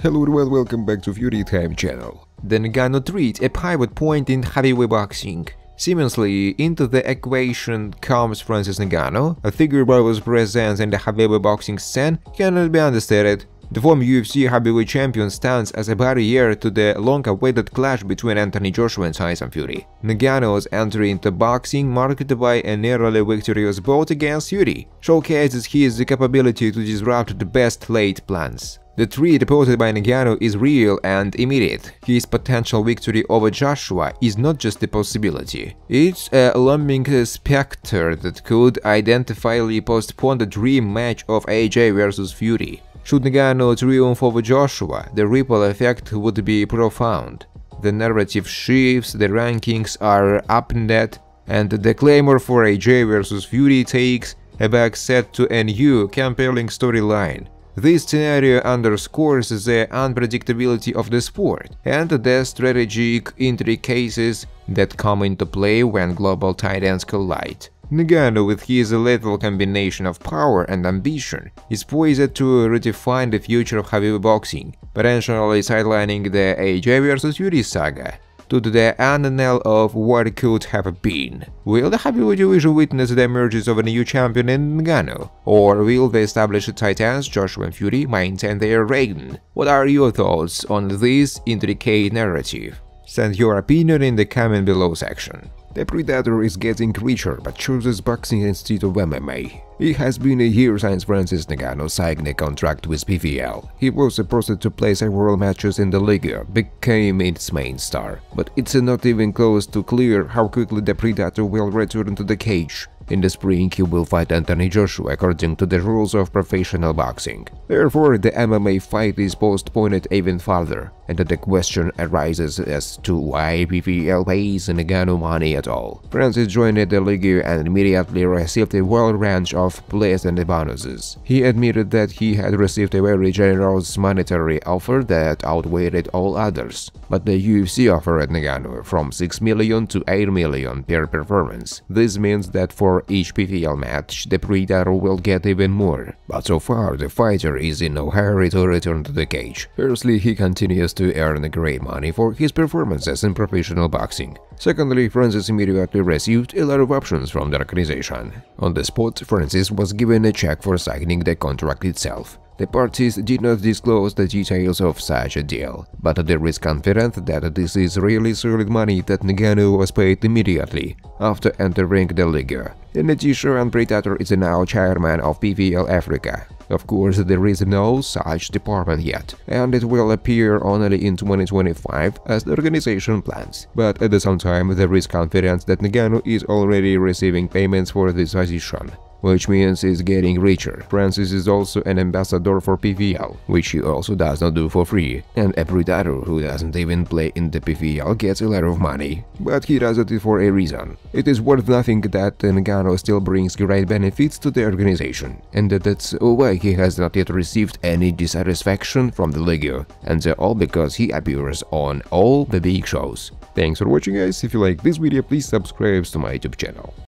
Hello everyone, welcome back to Fury Time channel. The Ngannou treat, a pivot point in heavyweight boxing. Seamlessly into the equation comes Francis Ngannou, a figure whose presence in the heavyweight boxing scene cannot be understated. The former UFC heavyweight champion stands as a barrier to the long-awaited clash between Anthony Joshua and Tyson Fury. Ngannou's entry into boxing, marked by a nearly victorious bout against Fury, showcases his capability to disrupt the best-laid plans. The threat posed by Ngannou is real and immediate. His potential victory over Joshua is not just a possibility. It's a looming specter that could identifiably postpone the dream match of AJ versus Fury. Should Ngannou triumph over Joshua, the ripple effect would be profound. The narrative shifts, the rankings are upended, and the clamor for AJ versus Fury takes a backseat to a new, compelling storyline. This scenario underscores the unpredictability of the sport and the strategic intricacies that come into play when global titans collide. Ngannou, with his lethal combination of power and ambition, is poised to redefine the future of heavyweight boxing, potentially sidelining the AJ vs Fury saga to the annals of what could have been. Will the heavyweight division witness the emergence of a new champion in Ngannou, or will the established titans Joshua and Fury maintain their reign? What are your thoughts on this intricate narrative? Send your opinion in the comment below section. The Predator is getting richer but chooses boxing instead of MMA. It has been a year since Francis Ngannou signed a contract with PFL. He was supposed to play several matches in the league, became its main star, but it's not even close to clear how quickly the Predator will return to the cage. In the spring, he will fight Anthony Joshua according to the rules of professional boxing. Therefore, the MMA fight is postponed even further, and the question arises as to why PFL pays Ngannou money at all. Francis joined the league and immediately received a wide range of pleasant bonuses. He admitted that he had received a very generous monetary offer that outweighed all others, but the UFC offered Ngannou from $6 million to $8 million per performance. This means that for each PFL match, the Predator will get even more. But so far, the fighter is in no hurry to return to the cage. Firstly, he continues to earn great money for his performances in professional boxing. Secondly, Francis immediately received a lot of options from the organization. On the spot, Francis was given a check for signing the contract itself. The parties did not disclose the details of such a deal, but there is confidence that this is really solid money that Ngannou was paid immediately after entering the league. In addition, Predator is now chairman of PFL Africa. Of course, there is no such department yet, and it will appear only in 2025 as the organization plans. But at the same time, there is confidence that Ngannou is already receiving payments for this position, which means he's getting richer. Francis is also an ambassador for PFL, which he also does not do for free, and a Predator who doesn't even play in the PFL gets a lot of money, but he does it for a reason. It is worth nothing that Ngannou still brings great benefits to the organization, and that's why he has not yet received any dissatisfaction from the league, and all because he appears on all the big shows. Thanks for watching, guys. If you like this video, please subscribe to my YouTube channel.